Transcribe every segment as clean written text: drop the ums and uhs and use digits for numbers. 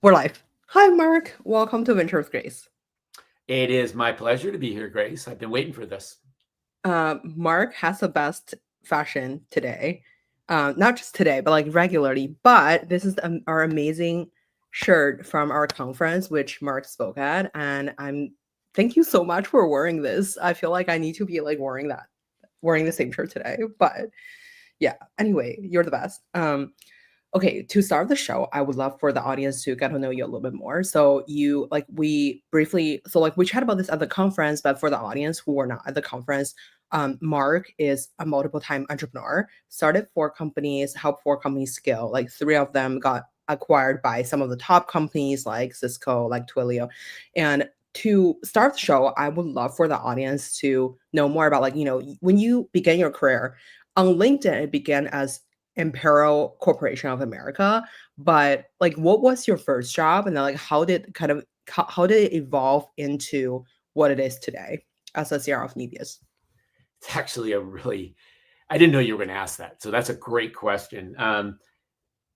We're live. Hi, Mark. Welcome to Venture with Grace. It is my pleasure to be here, Grace. I've been waiting for this. Mark has the best fashion today. Not just today, but like regularly. But this is our amazing shirt from our conference, which Mark spoke at. And thank you so much for wearing this. I feel like I need to be like wearing the same shirt today. But yeah, anyway, you're the best. Okay, to start the show, I would love for the audience to get to know you a little bit more. So we chat about this at the conference, but for the audience who were not at the conference, Mark is a multiple-time entrepreneur, started 4 companies, helped 4 companies scale. Like 3 of them got acquired by some of the top companies like Cisco, like Twilio. And to start the show, I would love for the audience to know more about when you began your career on LinkedIn, it began as Imperial Corporation of America, but like what was your first job, and then like how did it evolve into what it is today as a CRO of Nebius? It's actually I didn't know you were going to ask that. So that's a great question.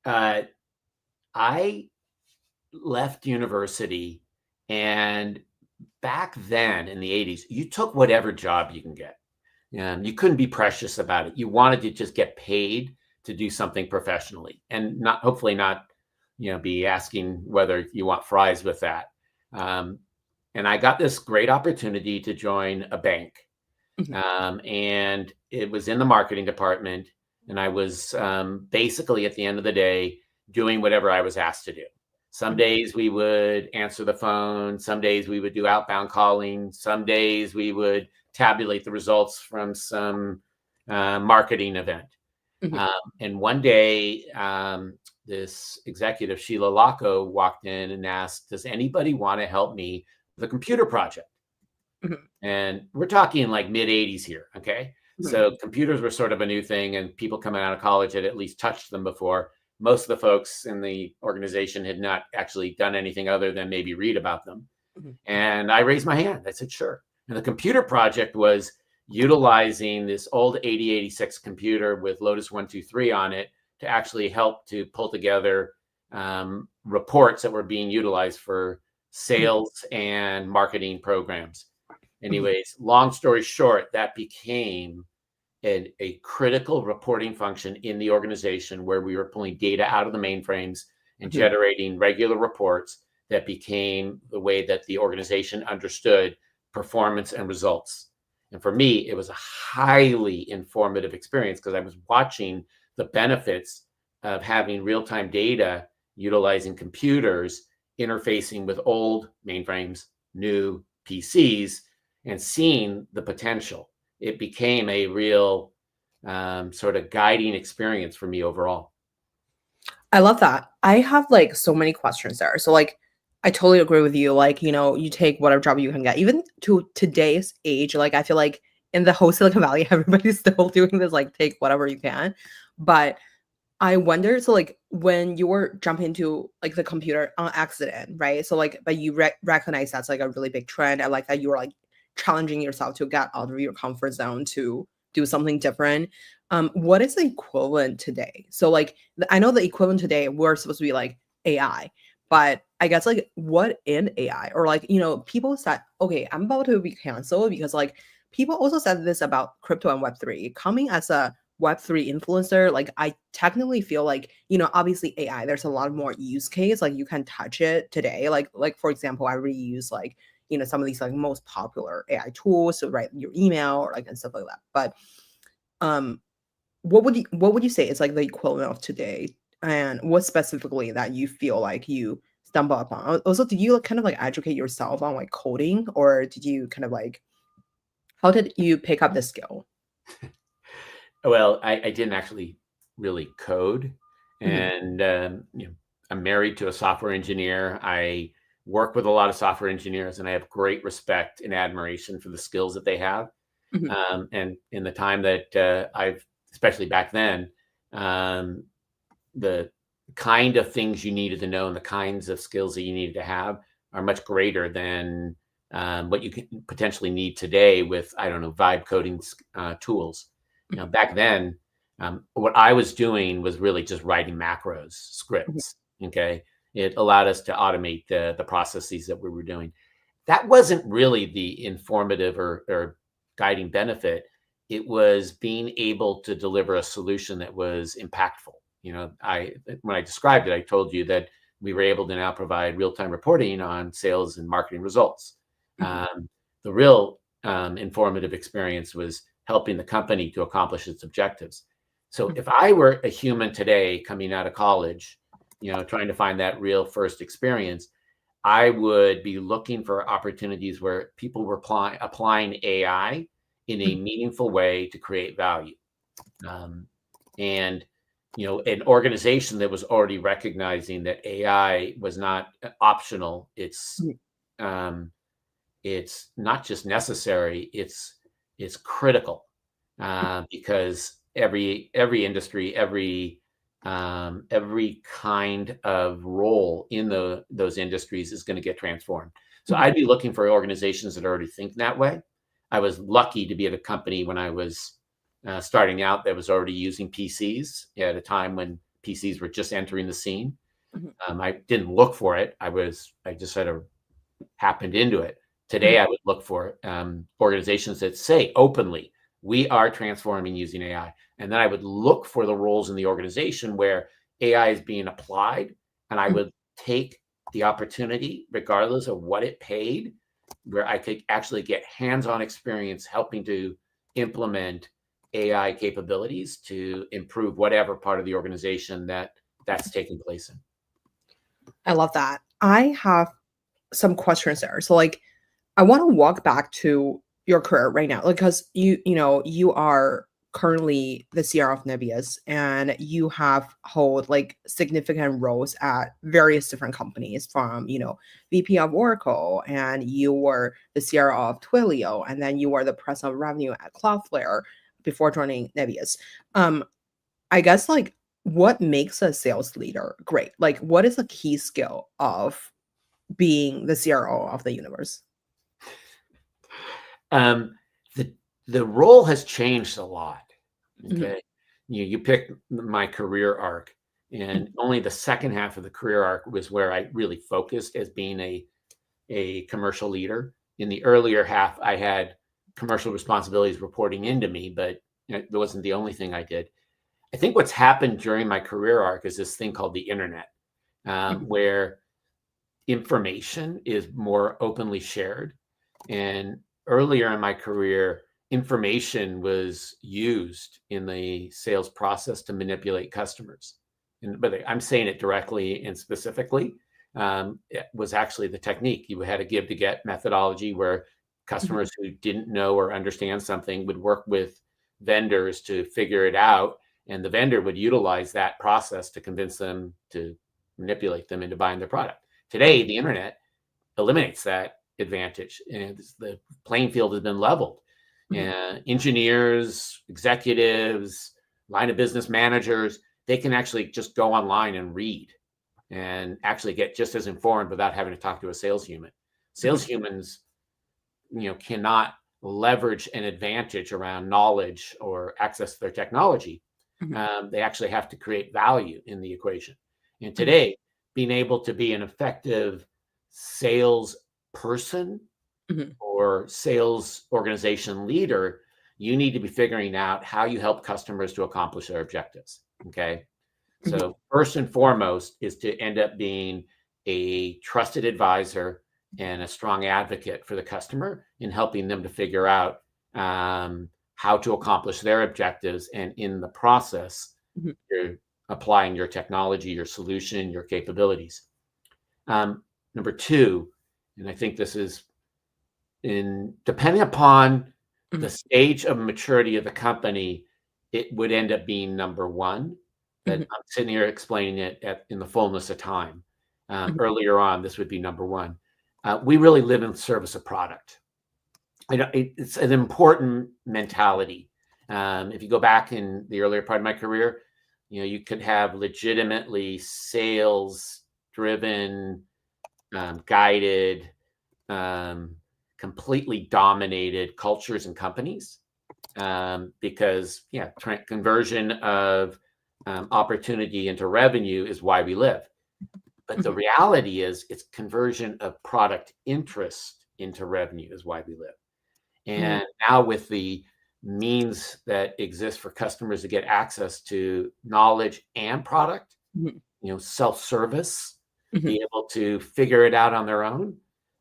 I left university, and back then in the 80s, you took whatever job you can get. You couldn't be precious about it. You wanted to just get paid to do something professionally, and hopefully not, be asking whether you want fries with that. And I got this great opportunity to join a bank. And it was in the marketing department. And I was basically at the end of the day doing whatever I was asked to do. Some days we would answer the phone. Some days we would do outbound calling. Some days we would tabulate the results from some marketing event. And one day, this executive, Sheila Lacco, walked in and asked, does anybody want to help me with a computer project? And we're talking like mid 80s here. Okay. So computers were sort of a new thing, and people coming out of college had at least touched them before. Most of the folks in the organization had not actually done anything other than maybe read about them. And I raised my hand. I said, sure. And the computer project was utilizing this old 8086 computer with Lotus 123 on it to actually help to pull together reports that were being utilized for sales and marketing programs. Anyways, long story short, that became a critical reporting function in the organization, where we were pulling data out of the mainframes and generating regular reports that became the way that the organization understood performance and results. And for me, it was a highly informative experience, because I was watching the benefits of having real-time data, utilizing computers, interfacing with old mainframes, new PCs, and seeing the potential. It became a real sort of guiding experience for me overall. I love that. I have like so many questions there. So like, I totally agree with you. Like, you take whatever job you can get, even to today's age. Like, I feel like in the whole Silicon Valley, everybody's still doing this, like, take whatever you can. But I wonder, so like when you were jumping into like the computer on accident, right? So like, but you recognize that's like a really big trend. I like that you were like challenging yourself to get out of your comfort zone to do something different. What is the equivalent today? So like, I know the equivalent today, we're supposed to be like AI. But I guess like what in AI, or like, people said, okay, I'm about to be canceled because like people also said this about crypto and Web3 coming as a Web3 influencer. Like I technically feel like, obviously AI, there's a lot more use case. Like you can touch it today. Like for example, I really use like, some of these like most popular AI tools to write your email or like and stuff like that. But what would you say is like the equivalent of today? And what specifically that you feel like you stumble upon? Also, did you kind of like educate yourself on like coding, or did you kind of like, how did you pick up the skill? Well, I didn't actually really code. And I'm married to a software engineer. I work with a lot of software engineers, and I have great respect and admiration for the skills that they have. And in the time that I've, especially back then, the kind of things you needed to know and the kinds of skills that you needed to have are much greater than what you can potentially need today with, I don't know, vibe coding tools. Back then, what I was doing was really just writing macros, scripts. Okay. It allowed us to automate the processes that we were doing. That wasn't really the informative or guiding benefit. It was being able to deliver a solution that was impactful. When I described it, I told you that we were able to now provide real-time reporting on sales and marketing results. The real informative experience was helping the company to accomplish its objectives. So if I were a human today coming out of college, trying to find that real first experience, I would be looking for opportunities where people were applying AI in a meaningful way to create value. And an organization that was already recognizing that AI was not optional. It's not just necessary. It's critical because every industry, every kind of role in those industries is going to get transformed. So I'd be looking for organizations that already think that way. I was lucky to be at a company when I was starting out that was already using PCs at a time when PCs were just entering the scene. I didn't look for it. I just sort of happened into it. Today, I would look for organizations that say openly, we are transforming using AI. And then I would look for the roles in the organization where AI is being applied. And I would take the opportunity, regardless of what it paid, where I could actually get hands-on experience helping to implement AI capabilities to improve whatever part of the organization that's taking place in. I love that. I have some questions there. So I want to walk back to your career right now, because you are currently the CRO of Nebius, and you have hold significant roles at various different companies, from VP of Oracle, and you were the CRO of Twilio, and then you were the president of revenue at Cloudflare before joining Nebius. I guess what makes a sales leader great? What is a key skill of being the CRO of the universe? The role has changed a lot. Okay. You picked my career arc, and only the second half of the career arc was where I really focused as being a commercial leader. In the earlier half, I had commercial responsibilities reporting into me, but that wasn't the only thing I did. I think what's happened during my career arc is this thing called the internet, where information is more openly shared. And earlier in my career, information was used in the sales process to manipulate customers. But I'm saying it directly and specifically. It was actually the technique. You had a give to get methodology where customers who didn't know or understand something would work with vendors to figure it out. And the vendor would utilize that process to convince them to manipulate them into buying their product. Today, the internet eliminates that advantage, and the playing field has been leveled. And engineers, executives, line of business managers, they can actually just go online and read and actually get just as informed without having to talk to a sales human. Sales humans, cannot leverage an advantage around knowledge or access to their technology. They actually have to create value in the equation. And today, being able to be an effective sales person or sales organization leader, you need to be figuring out how you help customers to accomplish their objectives. Okay. So first and foremost is to end up being a trusted advisor and a strong advocate for the customer in helping them to figure out how to accomplish their objectives. And in the process, you're applying your technology, your solution, your capabilities. Number two, and I think this is depending upon the stage of maturity of the company, it would end up being number one. But I'm sitting here explaining it in the fullness of time. Earlier on, this would be number one. We really live in service of product. It's an important mentality. If you go back in the earlier part of my career, you could have legitimately sales-driven, guided, completely dominated cultures and companies, because conversion of opportunity into revenue is why we live. But the reality is it's conversion of product interest into revenue is why we live. And now with the means that exist for customers to get access to knowledge and product, self-service, be able to figure it out on their own.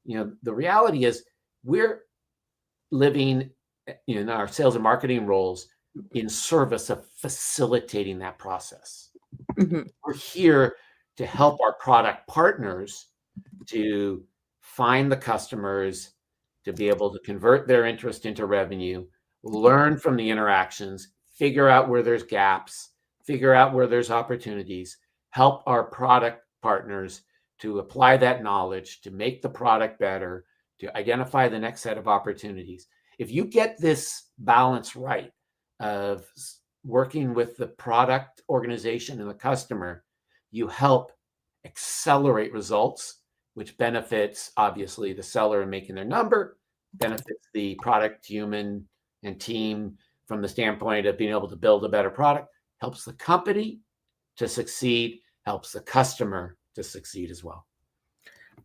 The reality is we're living in our sales and marketing roles in service of facilitating that process. We're here to help our product partners to find the customers, to be able to convert their interest into revenue, learn from the interactions, figure out where there's gaps, figure out where there's opportunities, help our product partners to apply that knowledge, to make the product better, to identify the next set of opportunities. If you get this balance right of working with the product organization and the customer, you help accelerate results, which benefits obviously the seller in making their number, benefits the product human and team from the standpoint of being able to build a better product, helps the company to succeed, helps the customer to succeed as well.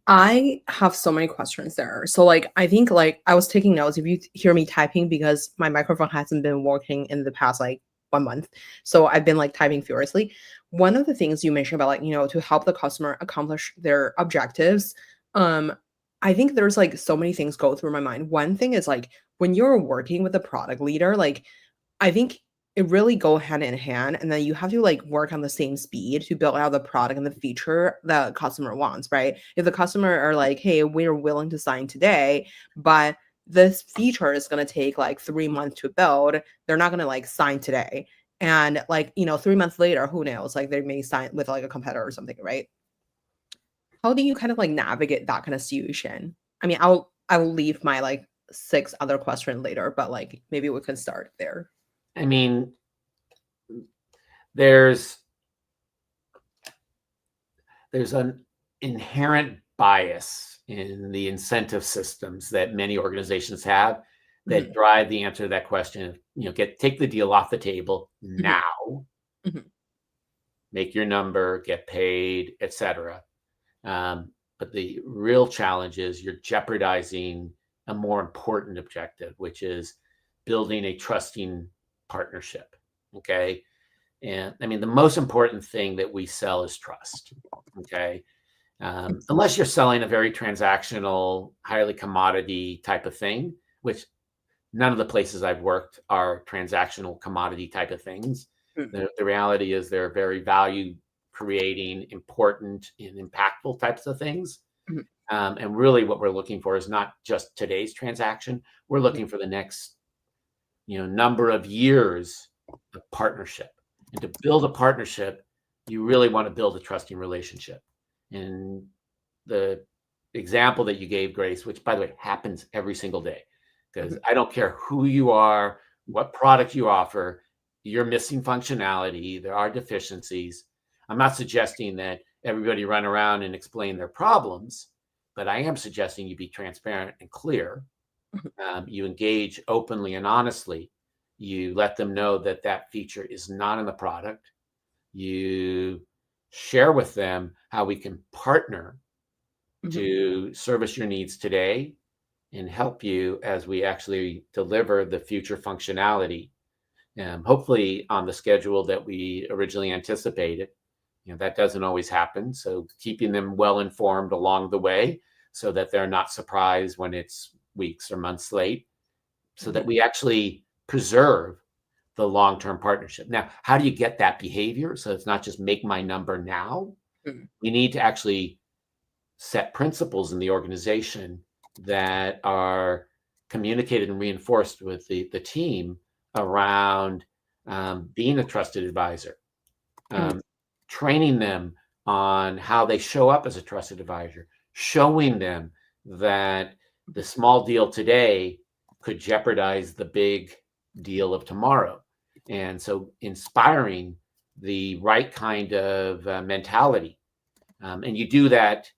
I have so many questions there. So like, I think like I was taking notes if you hear me typing because my microphone hasn't been working in the past like 1 month. So I've been like typing furiously. One of the things you mentioned about like, to help the customer accomplish their objectives. I think there's like so many things go through my mind. One thing is like when you're working with a product leader, like I think it really go hand in hand, and then you have to like work on the same speed to build out the product and the feature the customer wants, right? If the customer are like, hey, we're willing to sign today, but this feature is going to take like 3 months to build, they're not going to like sign today. And like, 3 months later, who knows, like they may sign with like a competitor or something, right? How do you kind of like navigate that kind of situation? I mean, I'll leave my like 6 other question later, but like maybe we can start there. I mean, there's an inherent bias in the incentive systems that many organizations have that drive the answer to that question. Take the deal off the table now, make your number, get paid, etc. But the real challenge is you're jeopardizing a more important objective, which is building a trusting partnership. Okay. And I mean, the most important thing that we sell is trust. Okay. Unless you're selling a very transactional, highly commodity type of thing, which none of the places I've worked are transactional commodity type of things. The reality is they're very value creating, important and impactful types of things. And really what we're looking for is not just today's transaction. We're looking for the next number of years of partnership. And to build a partnership, you really want to build a trusting relationship. And the example that you gave, Grace, which by the way happens every single day, because I don't care who you are, what product you offer, you're missing functionality, there are deficiencies. I'm not suggesting that everybody run around and explain their problems, but I am suggesting you be transparent and clear. You engage openly and honestly. You let them know that that feature is not in the product. You share with them how we can partner to service your needs today and help you as we actually deliver the future functionality, hopefully on the schedule that we originally anticipated. That doesn't always happen. So keeping them well informed along the way so that they're not surprised when it's weeks or months late, so that we actually preserve the long-term partnership. Now, how do you get that behavior? So it's not just make my number now. We need to actually set principles in the organization that are communicated and reinforced with the team around being a trusted advisor, training them on how they show up as a trusted advisor, showing them that the small deal today could jeopardize the big deal of tomorrow. And so inspiring the right kind of mentality. And you do that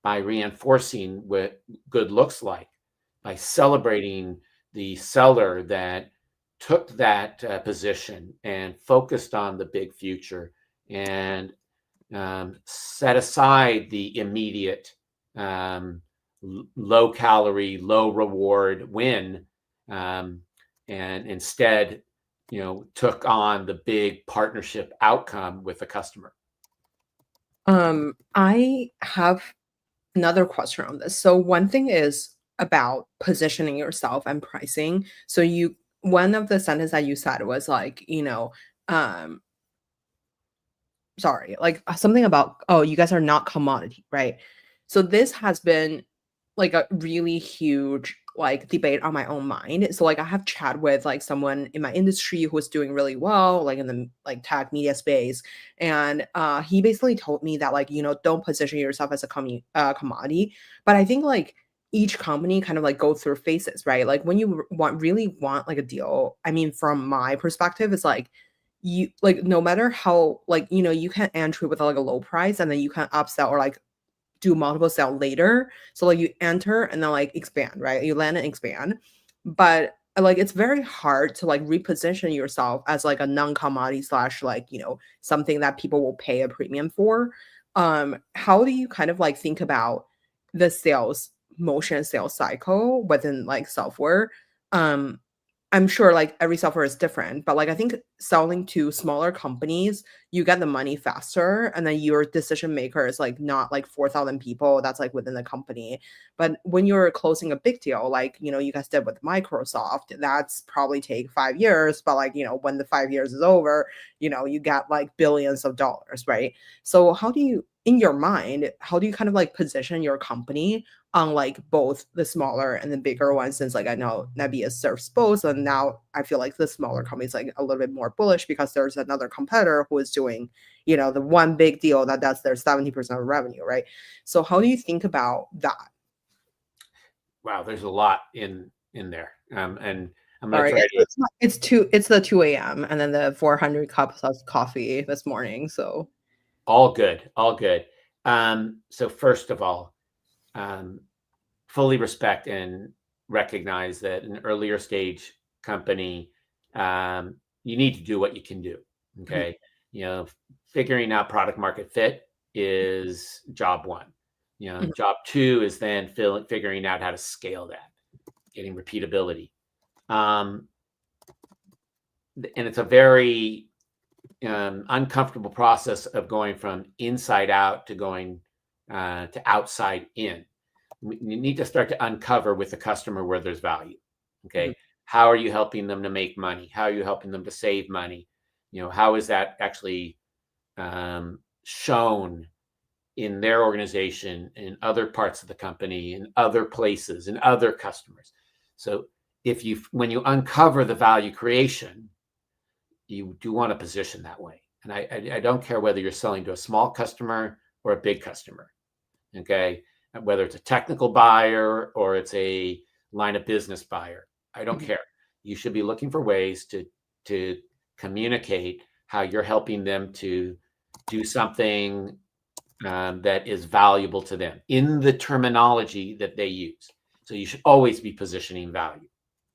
by reinforcing what good looks like, by celebrating the seller that took that position and focused on the big future and set aside the immediate low calorie, low reward win, and instead, took on the big partnership outcome with the customer. I have another question on this. So one thing is about positioning yourself and pricing. So one of the sentence that you said was like, um, sorry, like something about, oh, you guys are not commodity, right? So this has been like a really huge like debate on my own mind. So like I have chat with like someone in my industry who was doing really well, like in the like tech media space. And he basically told me that like, don't position yourself as a commodity. But I think like each company kind of like go through phases, right? Like when you really want like a deal, I mean, from my perspective, it's like you like no matter how like you can enter with like a low price and then you can upsell or like do multiple sell later. So like you enter and then like expand, right? You land and expand. But like it's very hard to like reposition yourself as like a non-commodity slash like, something that people will pay a premium for. How do you kind of like think about the sales cycle within like software? Um, I'm sure like every software is different, but like I think selling to smaller companies, you get the money faster and then your decision maker is like not like 4,000 people that's like within the company. But when you're closing a big deal, like, you guys did with Microsoft, that's probably take 5 years, but like, when the 5 years is over, you got like billions of dollars, right? So how do you, in your mind, how do you kind of like position your company on like both the smaller and the bigger ones, since like I know Nebius serves both, and now I feel like the smaller companies like a little bit more bullish because there's another competitor who is doing, the one big deal that does their 70% of revenue, right? So how do you think about that? Wow, there's a lot in there, and I'm going to Sorry, try to. it's the 2 a.m. and then the 400 cups of coffee this morning. So All good, all good. So first of all, fully respect and recognize that an earlier stage company, you need to do what you can do. mhm, Okay. Figuring out product market fit is job one. mhm, Job two is then figuring out how to scale that, getting repeatability. And it's a very uncomfortable process of going from inside out to going to outside in. You need to start to uncover with the customer where there's value. mhm, Okay. How are you helping them to make money? How are you helping them to save money? How is that actually shown in their organization, in other parts of the company, in other places, in other customers? So when you uncover the value creation, you do want to position that way. And I don't care whether you're selling to a small customer or a big customer. Okay. Whether it's a technical buyer or it's a line of business buyer, I don't mhm, care. You should be looking for ways to communicate how you're helping them to do something that is valuable to them in the terminology that they use. So you should always be positioning value.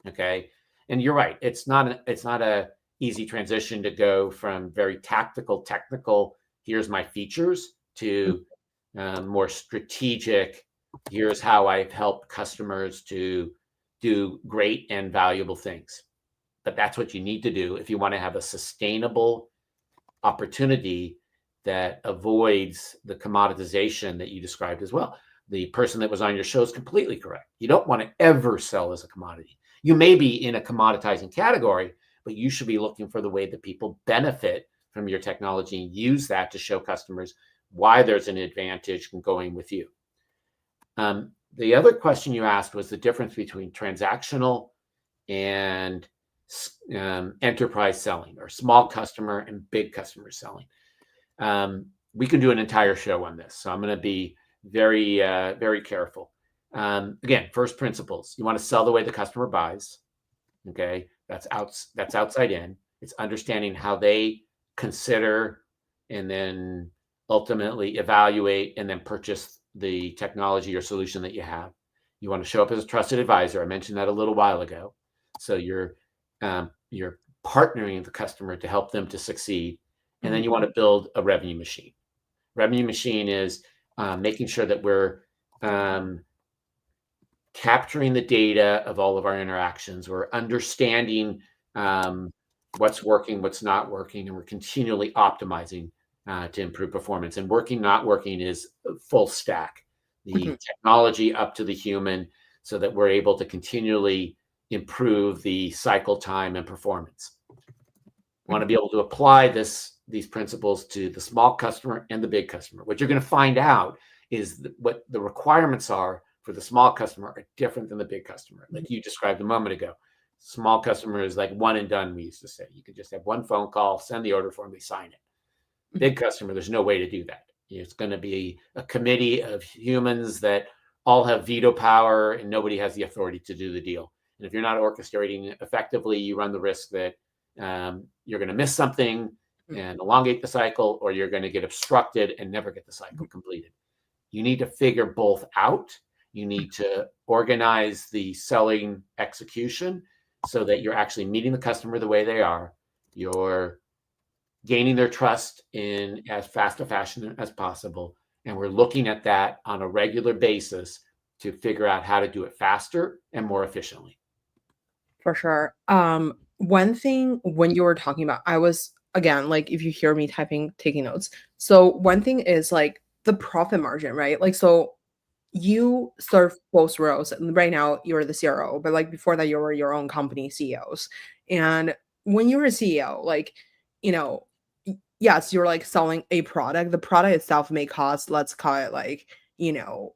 Okay. And you're right. It's not a easy transition to go from very tactical, technical, here's my features, mhm. to more strategic, here's how I've helped customers to do great and valuable things. But that's what you need to do if you want to have a sustainable opportunity that avoids the commoditization that you described as well. The person that was on your show is completely correct. You don't want to ever sell as a commodity. You may be in a commoditizing category, but you should be looking for the way that people benefit from your technology and use that to show customers why there's an advantage in going with you. The other question you asked was the difference between transactional and enterprise selling, or small customer and big customer selling. We can do an entire show on this, so I'm going to be very, very careful. Again, first principles: you want to sell the way the customer buys. Okay, that's outside in. It's understanding how they consider and then ultimately evaluate and then purchase the technology or solution that you have. You want to show up as a trusted advisor. I mentioned that a little while ago. So you're partnering with the customer to help them to succeed, and then Mhm. you want to build a revenue machine. Revenue machine is making sure that we're capturing the data of all of our interactions. We're understanding what's working, what's not working, and we're continually optimizing to improve performance. And working, not working is full stack. The technology up to the human, so that we're able to continually improve the cycle time and performance. Want to be able to apply these principles to the small customer and the big customer. What you're going to find out is what the requirements are for the small customer are different than the big customer. Like you described a moment ago, small customer is like one and done, we used to say. You could just have one phone call, send the order form, they sign it. Big customer, there's no way to do that. It's going to be a committee of humans that all have veto power and nobody has the authority to do the deal. And if you're not orchestrating effectively, you run the risk that you're going to miss something and elongate the cycle, or you're going to get obstructed and never get the cycle completed. You need to figure both out. You need to organize the selling execution so that you're actually meeting the customer the way they are. You're gaining their trust in as fast a fashion as possible. And we're looking at that on a regular basis to figure out how to do it faster and more efficiently. For sure. One thing when you were talking about, I was again, like if you hear me typing, taking notes. So one thing is like the profit margin, right? Like, so you serve both roles. And right now you're the CRO, but like before that, you were your own company CEOs. And when you're a CEO, like, you know, yes, you're like selling a product. The product itself may cost, let's call it like, you know,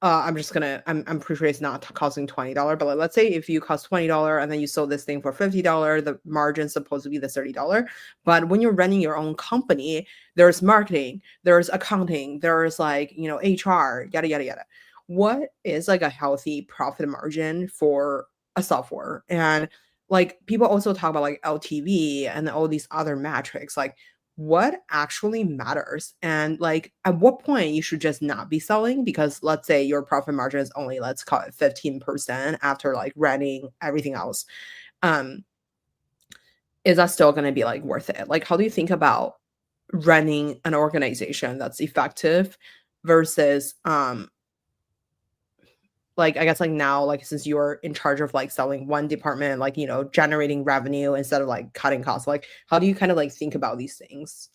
I'm pretty sure it's not costing $20, but like, let's say if you cost $20 and then you sold this thing for $50, the margin's supposed to be the $30. But when you're running your own company, there's marketing, there's accounting, there's like, you know, HR, yada, yada, yada. What is like a healthy profit margin for a software? And like people also talk about like LTV and all these other metrics. Like what actually matters and like at what point you should just not be selling because let's say your profit margin is only let's call it 15% after like running everything else. um is that still going to be like worth it? Like how do you think about running an organization that's effective versus like I guess like now like since you're in charge of like selling one department, like you know generating revenue instead of like cutting costs, like how do you kind of like think about these things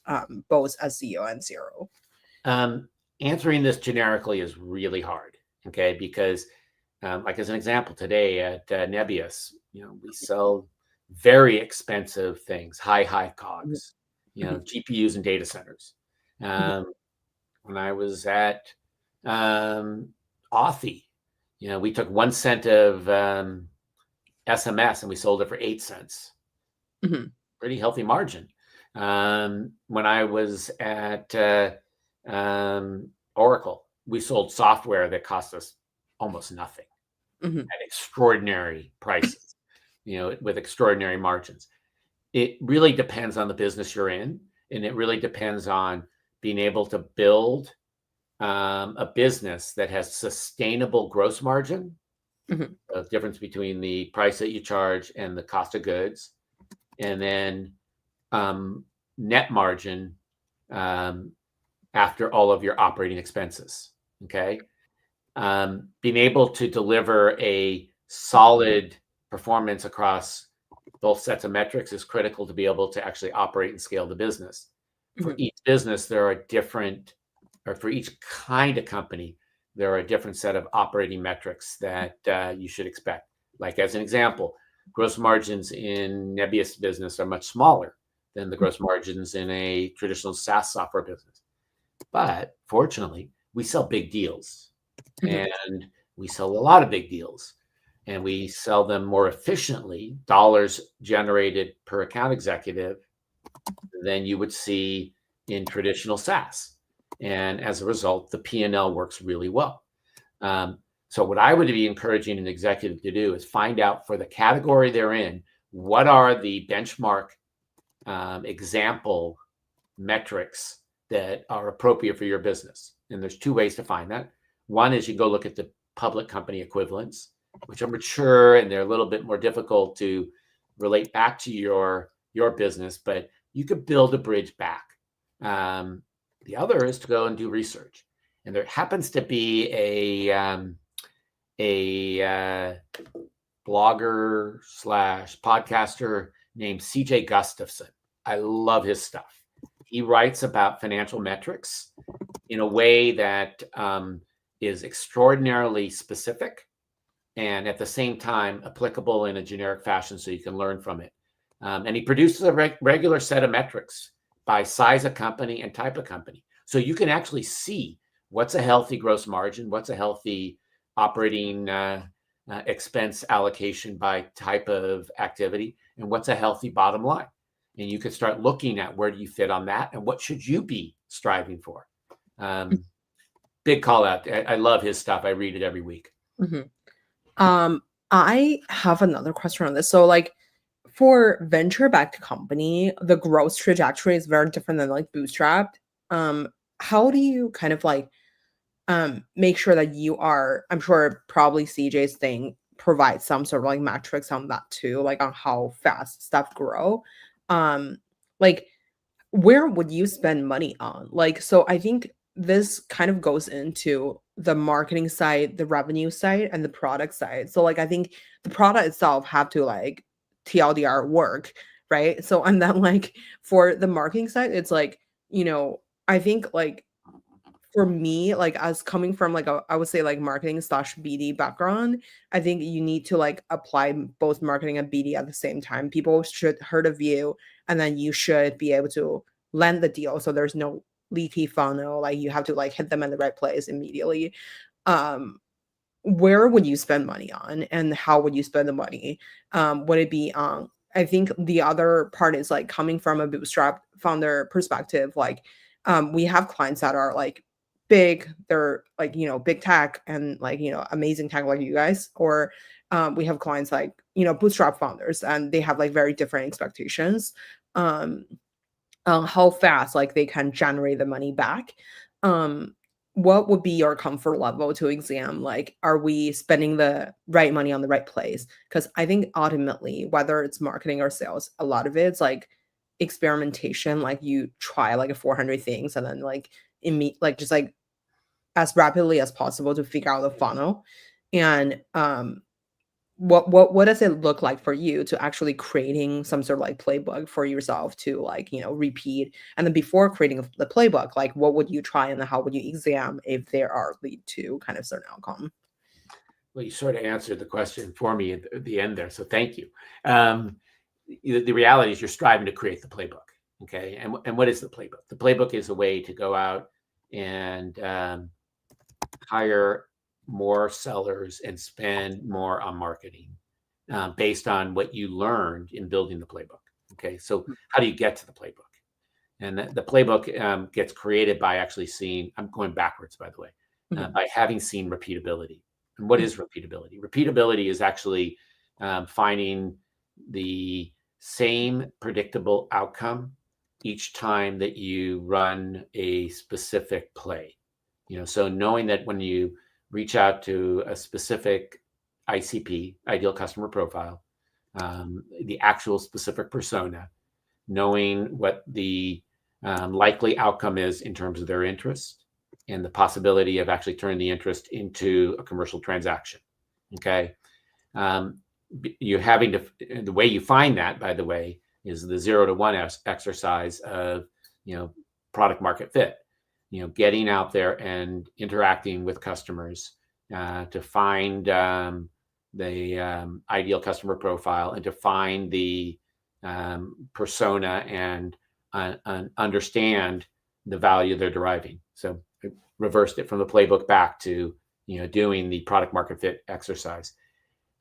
both as CEO and CRO? Answering this generically is really hard, okay? Because like as an example, today at Nebius, you know, we sell very expensive things, high Mhm, COGS, you know, mhm, GPUs and data centers. mhm, When I was at Authy, you know, we took 1 cent of SMS and we sold it for 8 cents. mhm, Pretty healthy margin. When I was at Oracle, we sold software that cost us almost nothing mhm, at extraordinary prices, you know, with extraordinary margins. It really depends on the business you're in, and it really depends on being able to build a business that has sustainable gross margin, mhm, the difference between the price that you charge and the cost of goods, and then um, net margin um, after all of your operating expenses. Okay. Being able to deliver a solid performance across both sets of metrics is critical to be able to actually operate and scale the business. For mhm, each business, there are different, or for each kind of company, there are a different set of operating metrics that you should expect. Like as an example, gross margins in Nebius business are much smaller than the gross margins in a traditional SaaS software business. But fortunately, we sell big deals mhm, and we sell a lot of big deals and we sell them more efficiently, dollars generated per account executive, than you would see in traditional SaaS. And as a result, the P&L works really well. So what I would be encouraging an executive to do is find out for the category they're in, what are the benchmark example metrics that are appropriate for your business. And there's two ways to find that. One is you go look at the public company equivalents, which are mature and they're a little bit more difficult to relate back to your business, but you could build a bridge back. The other is to go and do research. And there happens to be a blogger slash podcaster named CJ Gustafson. I love his stuff. He writes about financial metrics in a way that is extraordinarily specific and at the same time applicable in a generic fashion so you can learn from it. And he produces a regular set of metrics by size of company and type of company. So you can actually see what's a healthy gross margin, what's a healthy operating expense allocation by type of activity, and what's a healthy bottom line. And you can start looking at where do you fit on that and what should you be striving for. Big call out. I love his stuff. I read it every week. I have another question on this. So like for venture-backed company, the growth trajectory is very different than like bootstrapped. How do you kind of like make sure that you are, I'm sure probably CJ's thing provides some sort of like metrics on that too, like on how fast stuff grow. Like where would you spend money on? Like, so I think this kind of goes into the marketing side, the revenue side, and the product side. So like I think the product itself have to like TLDR work, right? So and then like for the marketing side, it's like, I think like for me, like as coming from like I would say like marketing slash BD background, I think you need to like apply both marketing and BD at the same time. People should heard of you, and then you should be able to land the deal. So there's no leaky funnel. Like you have to like hit them in the right place immediately. Where would you spend money on, and how would you spend the money? Would it be on? I think the other part is like coming from a bootstrap founder perspective. Like we have clients that are like big, they're like big tech and like amazing tech like you guys, or we have clients like bootstrap founders and they have like very different expectations on how fast like they can generate the money back. What would be your comfort level to exam like are we spending the right money on the right place? Because I think ultimately whether it's marketing or sales, a lot of it's like experimentation. Like you try like 400 things and then like like just like as rapidly as possible to figure out the funnel. And what does it look like for you to actually creating some sort of like playbook for yourself to like repeat? And then before creating the playbook, like what would you try and then how would you exam if there are lead to kind of certain outcome? Well, you sort of answered the question for me at the end there, so thank you. The reality is you're striving to create the playbook, okay? And what is the playbook? The playbook is a way to go out and hire more sellers and spend more on marketing based on what you learned in building the playbook. Okay, so how do you get to the playbook? And the playbook gets created by actually seeing, I'm going backwards, by the way, by having seen repeatability. And what is repeatability? Repeatability is actually finding the same predictable outcome each time that you run a specific play. So knowing that when you reach out to a specific ICP, ideal customer profile, the actual specific persona, knowing what the likely outcome is in terms of their interest and the possibility of actually turning the interest into a commercial transaction. Okay. You're having to, the way you find that, by the way, is the 0 to 1 exercise of, product market fit. Getting out there and interacting with customers to find the ideal customer profile and to find the persona and understand the value they're deriving. So I reversed it from the playbook back to doing the product market fit exercise.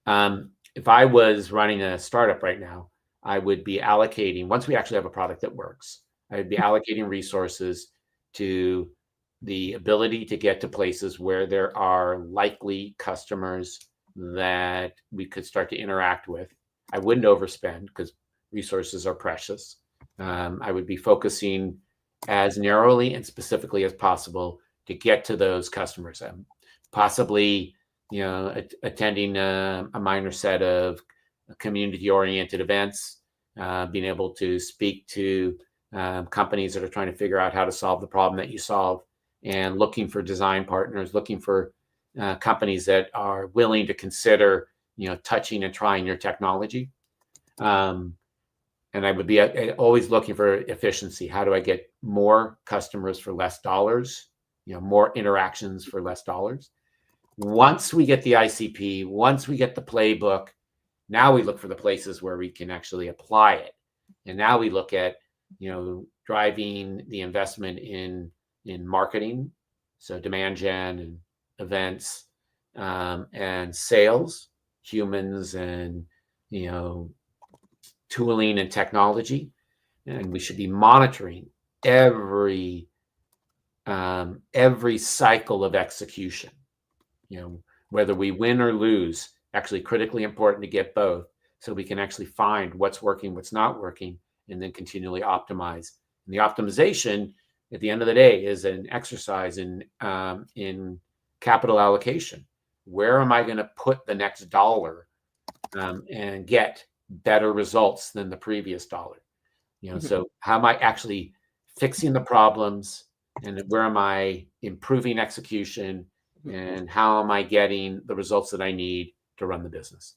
If I was running a startup right now, I would be allocating, once we actually have a product that works, I would be allocating resources to the ability to get to places where there are likely customers that we could start to interact with. I wouldn't overspend because resources are precious. I would be focusing as narrowly and specifically as possible to get to those customers. Possibly, attending a minor set of community-oriented events, being able to speak to companies that are trying to figure out how to solve the problem that you solve, and looking for design partners, looking for companies that are willing to consider, touching and trying your technology. And I would be always looking for efficiency. How do I get more customers for less dollars? More interactions for less dollars. Once we get the ICP, once we get the playbook, now we look for the places where we can actually apply it. And now we look at, driving the investment in marketing, so demand gen and events, and sales, humans, and tooling and technology. And we should be monitoring every cycle of execution. Whether we win or lose, actually critically important to get both, so we can actually find what's working, what's not working, and then continually optimize. And the optimization, at the end of the day, is an exercise in capital allocation. Where am I going to put the next dollar and get better results than the previous dollar? So how am I actually fixing the problems, and where am I improving execution, and how am I getting the results that I need to run the business?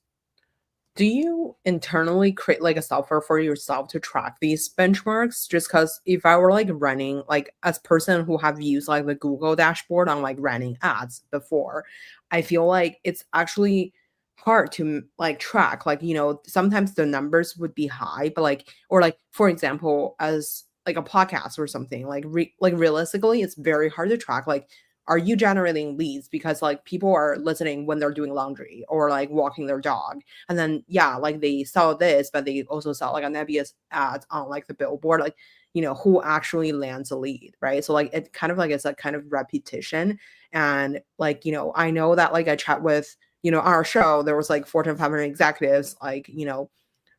Do you internally create like a software for yourself to track these benchmarks? Just because if I were like running, like as person who have used like the Google dashboard on like running ads before, I feel like it's actually hard to like track. Like, sometimes the numbers would be high, but like, or like, for example, as like a podcast or something, like like realistically, it's very hard to track. Like, are you generating leads because like people are listening when they're doing laundry or like walking their dog? And then, yeah, like they sell this, but they also sell like a Nebius ads on like the billboard, like, who actually lands a lead, right? So like, it kind of like, it's a kind of repetition. And like, I know that like I chat with, our show, there was like Fortune 500 executives, like,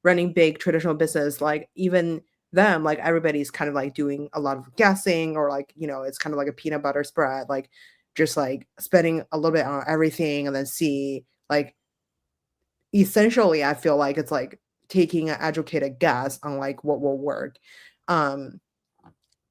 running big traditional business, like even them, like everybody's kind of like doing a lot of guessing, or like, it's kind of like a peanut butter spread, like just like spending a little bit on everything and then see like essentially I feel like it's like taking an educated guess on like what will work. Um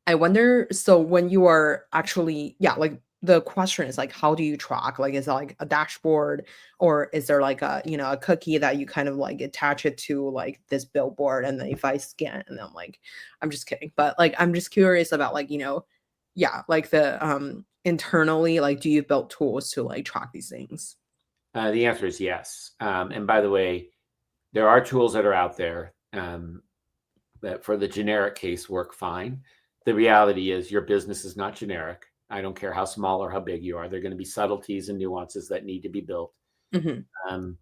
I wonder, so when you are actually, yeah, like the question is like, how do you track? Like, is it like a dashboard, or is there like a, a cookie that you kind of like attach it to like this billboard? And then if I scan, and I'm like, I'm just kidding. But like, I'm just curious about like, yeah, like the internally, like, do you build tools to like track these things? The answer is yes. And by the way, there are tools that are out there that for the generic case work fine. The reality is your business is not generic. I don't care how small or how big you are. There are going to be subtleties and nuances that need to be built. Hmm.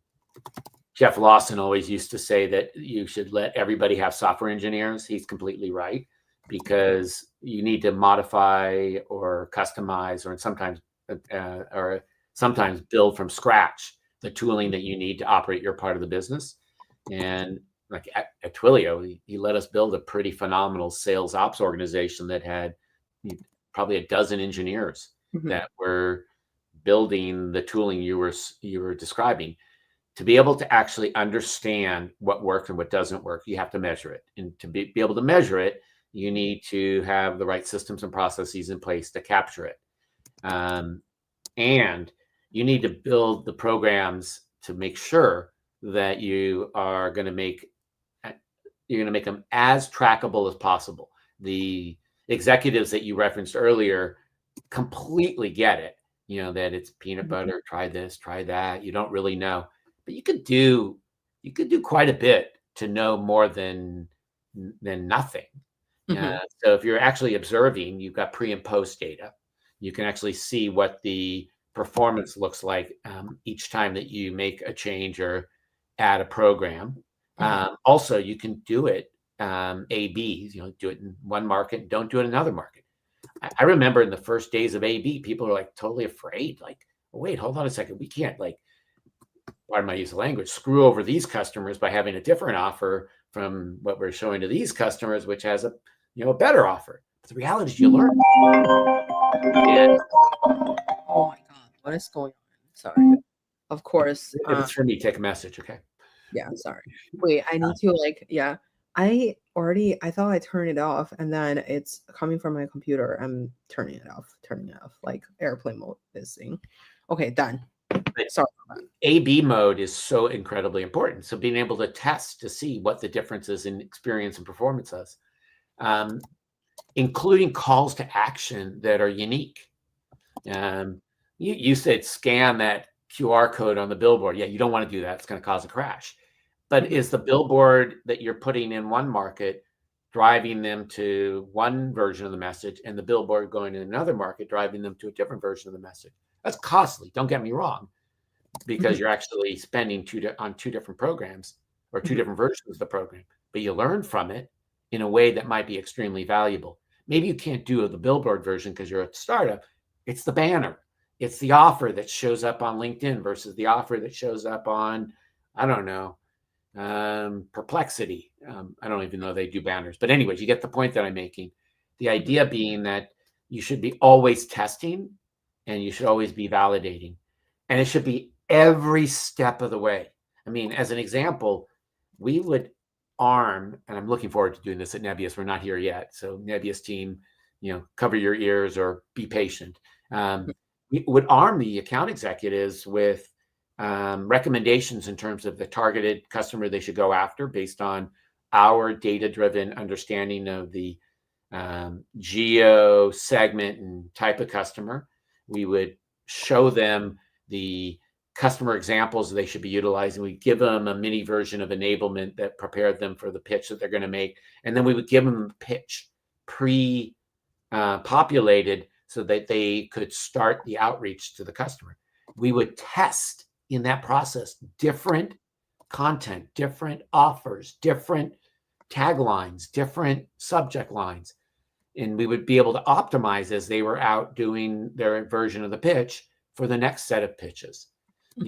Jeff Lawson always used to say that you should let everybody have software engineers. He's completely right, because you need to modify or customize, or sometimes build from scratch the tooling that you need to operate your part of the business. And like at Twilio, he let us build a pretty phenomenal sales ops organization that had probably a dozen engineers that were building the tooling you were describing. To be able to actually understand what works and what doesn't work, you have to measure it. And to be able to measure it, you need to have the right systems and processes in place to capture it. And you need to build the programs to make sure that you are going to make them as trackable as possible. The executives that you referenced earlier completely get it, that it's peanut butter, try this, try that. You don't really know, but you could do quite a bit to know more than nothing. So if you're actually observing, you've got pre and post data. You can actually see what the performance looks like each time that you make a change or add a program. Also, you can do it A/B. Do it in one market and don't do it in another market. I remember in the first days of A/B, people were like totally afraid. Like, oh, wait, hold on a second. We can't, like, pardon my use of language, screw over these customers by having a different offer from what we're showing to these customers, which has a better offer. But the reality is you learn. And, Oh my God, what is going on? Sorry. Of course. if it's for me, take a message, okay? Yeah, sorry. Wait, I need to like, yeah. I already, I thought I turned it off, and then it's coming from my computer. I'm turning it off, like airplane mode is thing. Okay, done. But Sorry about that. A/B mode is so incredibly important. So being able to test to see what the differences in experience and performance is, including calls to action that are unique. You said scan that QR code on the billboard. Yeah, you don't want to do that. It's going to cause a crash. But is the billboard that you're putting in one market driving them to one version of the message, and the billboard going in another market driving them to a different version of the message? That's costly. Don't get me wrong, because you're actually spending on two different programs or two different versions of the program, but you learn from it in a way that might be extremely valuable. Maybe you can't do the billboard version because you're a startup. It's the banner. It's the offer that shows up on LinkedIn versus the offer that shows up on, I don't know, Perplexity. I don't even know they do banners. But anyways, you get the point that I'm making. The idea being that you should be always testing and you should always be validating. And it should be every step of the way. I mean, as an example, we would arm, and I'm looking forward to doing this at Nebius. We're not here yet. So Nebius team, cover your ears or be patient. We would arm the account executives with recommendations in terms of the targeted customer they should go after based on our data-driven understanding of the geo segment and type of customer. We would show them the customer examples they should be utilizing. We give them a mini version of enablement that prepared them for the pitch that they're going to make. And then we would give them a pitch pre-populated so that they could start the outreach to the customer. We would test in that process different content, different offers, different taglines, different subject lines. And we would be able to optimize as they were out doing their version of the pitch for the next set of pitches.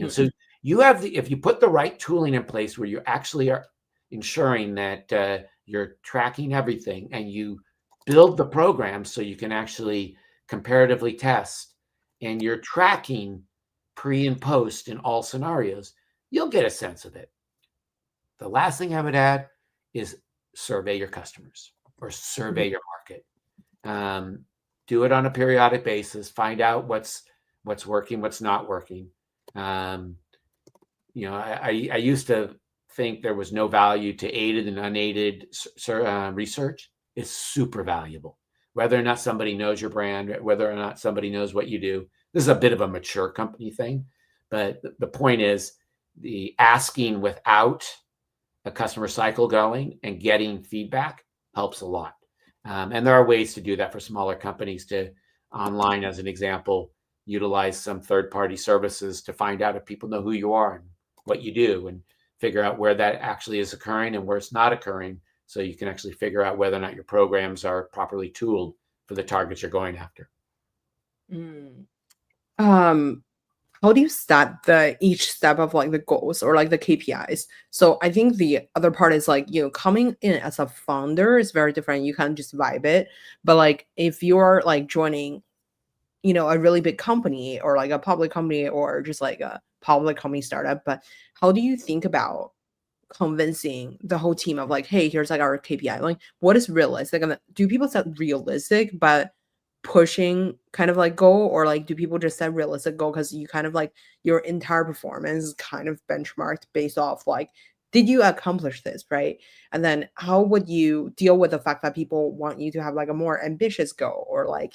So you have if you put the right tooling in place where you actually are ensuring that you're tracking everything and you build the program so you can actually comparatively test and you're tracking pre and post in all scenarios, you'll get a sense of it. The last thing I would add is survey your customers or survey your market. Do it on a periodic basis, find out what's working, what's not working. I used to think there was no value to aided and unaided research. Is super valuable. Whether or not somebody knows your brand, whether or not somebody knows what you do. This is a bit of a mature company thing, but the point is the asking without a customer cycle going and getting feedback helps a lot. And there are ways to do that for smaller companies to online, as an example, utilize some third-party services to find out if people know who you are and what you do and figure out where that actually is occurring and where it's not occurring. So you can actually figure out whether or not your programs are properly tooled for the targets you're going after. How do you set each step of like the goals or like the KPIs? So I think the other part is like, coming in as a founder is very different. You can't just vibe it. But like if you're like joining, a really big company or like a public company or just like a public company startup, but how do you think about convincing the whole team of like, hey, here's like our KPI, like what is realistic? And do people set realistic but pushing kind of like goal, or like do people just set realistic goal because you kind of like your entire performance is kind of benchmarked based off like, did you accomplish this, right? And then how would you deal with the fact that people want you to have like a more ambitious goal, or like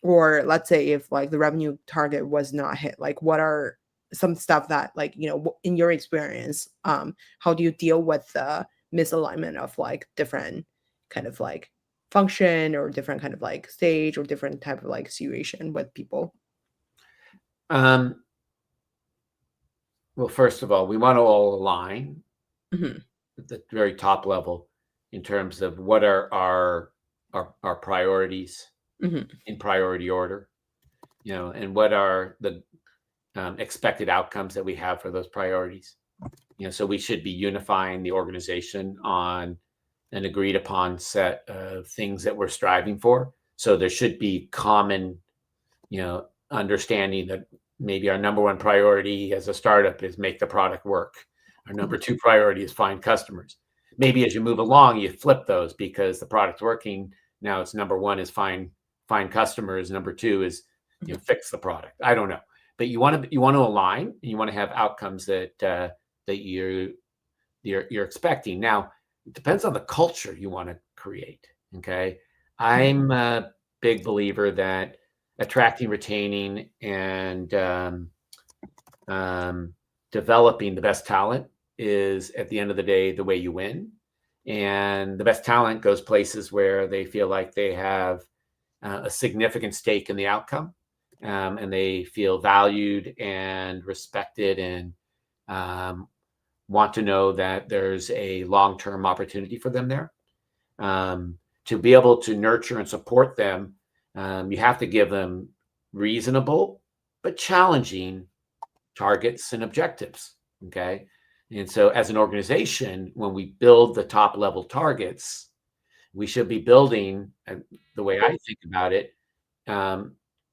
or let's say if like the revenue target was not hit, like what are some stuff that like in your experience, how do you deal with the misalignment of like different kind of like function or different kind of like stage or different type of like situation with people? Well, first of all, we want to all align at the very top level in terms of what are our priorities in priority order, and what are the expected outcomes that we have for those priorities. So we should be unifying the organization on an agreed upon set of things that we're striving for. So there should be common, understanding that maybe our number one priority as a startup is make the product work. Our number two priority is find customers. Maybe as you move along, you flip those because the product's working. Now it's number one is find customers. Number two is fix the product. I don't know, but you want to align, and you want to have outcomes that you're expecting. Now it depends on the culture you want to create. Okay, I'm a big believer that attracting, retaining, and developing the best talent is, at the end of the day, the way you win. And the best talent goes places where they feel like they have a significant stake in the outcome, and they feel valued and respected, and want to know that there's a long-term opportunity for them there. To be able to nurture and support them, you have to give them reasonable but challenging targets and objectives. Okay. And so as an organization, when we build the top level targets, we should be building, the way I think about it,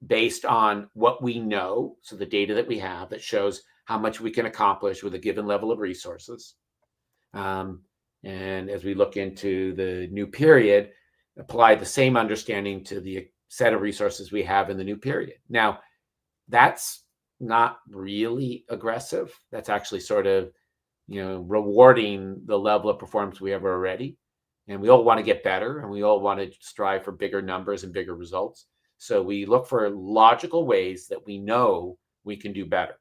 based on what we know. So the data that we have that shows how much we can accomplish with a given level of resources. And as we look into the new period, apply the same understanding to the set of resources we have in the new period. Now, that's not really aggressive. That's actually sort of, rewarding the level of performance we have already. And we all want to get better, and we all want to strive for bigger numbers and bigger results. So we look for logical ways that we know we can do better.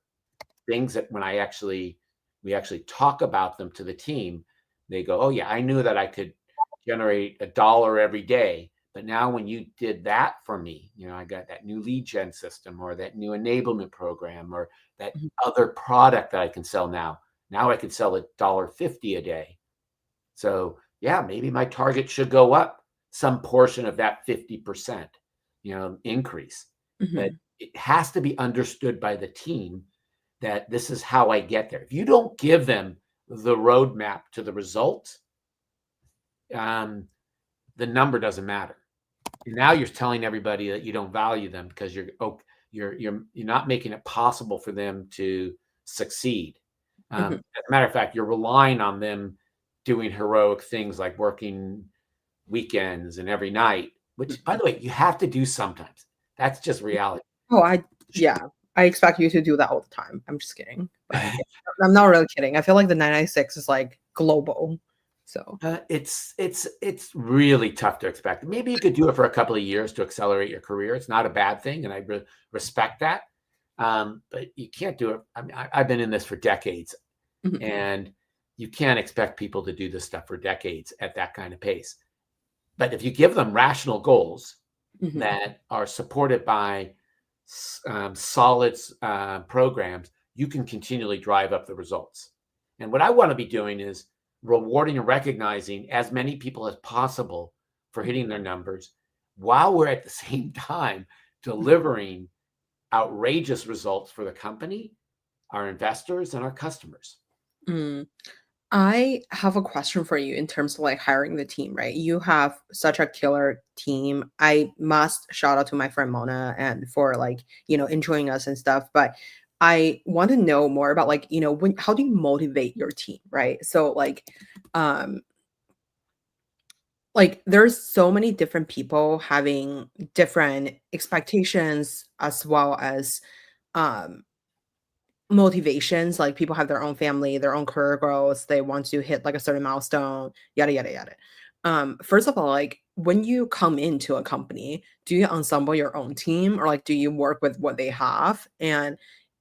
Things that when we actually talk about them to the team, they go, oh yeah, I knew that I could generate $1 every day. But now when you did that for me, I got that new lead gen system, or that new enablement program, or that other product that I can sell now. Now I can sell $1.50 a day. So yeah, maybe my target should go up some portion of that 50%, increase. But it has to be understood by the team that this is how I get there. If you don't give them the roadmap to the result, the number doesn't matter. And now you're telling everybody that you don't value them because you're not making it possible for them to succeed. As a matter of fact, you're relying on them doing heroic things like working weekends and every night, which, by the way, you have to do sometimes. That's just reality. Oh, I expect you to do that all the time. I'm just kidding. But I'm not really kidding. I feel like the 996 is like global. So it's really tough to expect. Maybe you could do it for a couple of years to accelerate your career. It's not a bad thing, and I respect that. But you can't do it. I mean, I've been in this for decades, and you can't expect people to do this stuff for decades at that kind of pace. But if you give them rational goals that are supported by solid programs, you can continually drive up the results. And what I want to be doing is rewarding and recognizing as many people as possible for hitting their numbers, while we're at the same time delivering outrageous results for the company, our investors, and our customers. I have a question for you in terms of like hiring the team, right? You have such a killer team. I must shout out to my friend Mona and for like, enjoying us and stuff. But I want to know more about like, how do you motivate your team, right? So like there's so many different people having different expectations as well as motivations. Like people have their own family, their own career growth, they want to hit like a certain milestone, yada yada yada. First of all, like when you come into a company, do you ensemble your own team, or like do you work with what they have? And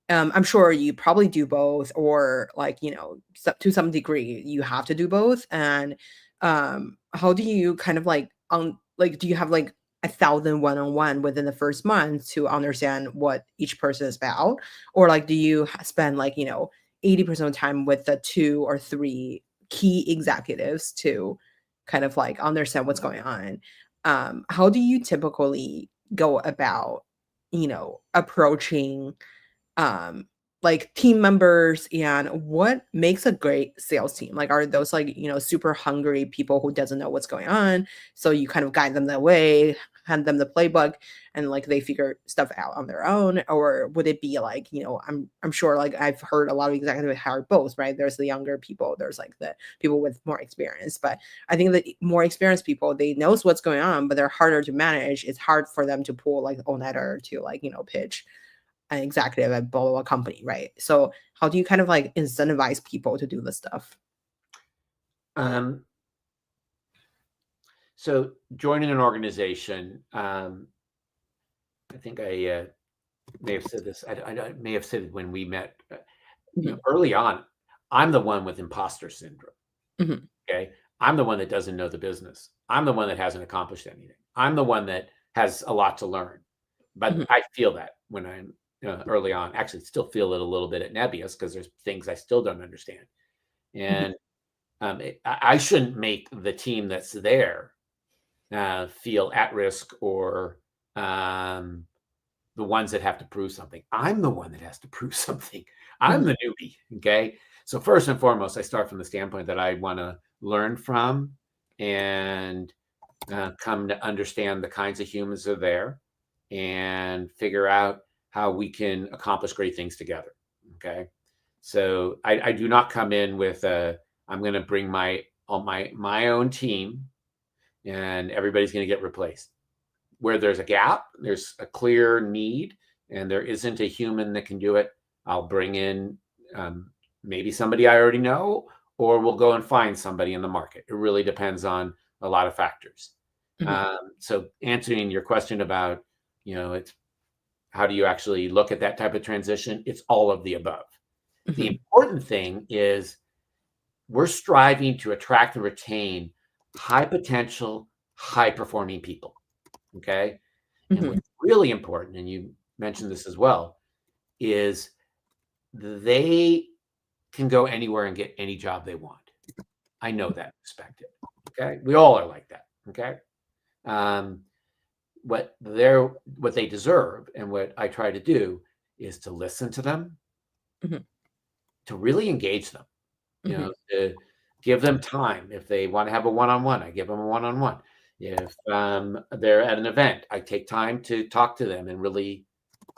I'm sure you probably do both, or like, to some degree you have to do both. And how do you kind of like do you have like 1,000 one-on-one within the first month to understand what each person is about? Or like do you spend like 80% of the time with the 2 or 3 key executives to kind of like understand what's going on? How do you typically go about approaching like team members, and what makes a great sales team? Like, are those like, super hungry people who doesn't know what's going on, so you kind of guide them that way? hand them the playbook and like they figure stuff out on their own? Or would it be like, I'm sure like I've heard a lot of executives hire both, right? There's the younger people, there's like the people with more experience. But I think that more experienced people, they knows what's going on, but they're harder to manage. It's hard for them to pull like all-nighter to like, pitch an executive at blah, blah, blah company, right? So how do you kind of like incentivize people to do this stuff? Um, so joining an organization, I think I may have said this. I may have said it when we met. Mhm, Early on, I'm the one with imposter syndrome. mhm, Okay, I'm the one that doesn't know the business. I'm the one that hasn't accomplished anything. I'm the one that has a lot to learn. But mhm, I feel that when I'm early on. Actually, still feel it a little bit at Nebius because there's things I still don't understand. mhm, And I shouldn't make the team that's there feel at risk or um, the ones that have to prove something. I'm the one that has to prove something. I'm mhm, the newbie. Okay. So, first and foremost, I start from the standpoint that I want to learn from and come to understand the kinds of humans that are there and figure out how we can accomplish great things together. Okay. So, I do not come in with I'm going to bring my own team and everybody's going to get replaced. Where there's a gap, there's a clear need, and there isn't a human that can do it, I'll bring in um, maybe somebody I already know, or we'll go and find somebody in the market. It really depends on a lot of factors. mhm, So answering your question about, it's how do you actually look at that type of transition? It's all of the above. The mhm, important thing is we're striving to attract and retain high potential, high performing people. Okay. And mhm, what's really important, and you mentioned this as well, is they can go anywhere and get any job they want. I know that, respect it. Okay. We all are like that. Okay. Um, what they deserve and what I try to do is to listen to them, mhm, to really engage them, mhm, to give them time. If they want to have a one-on-one, I give them a one-on-one. If they're at an event, I take time to talk to them and really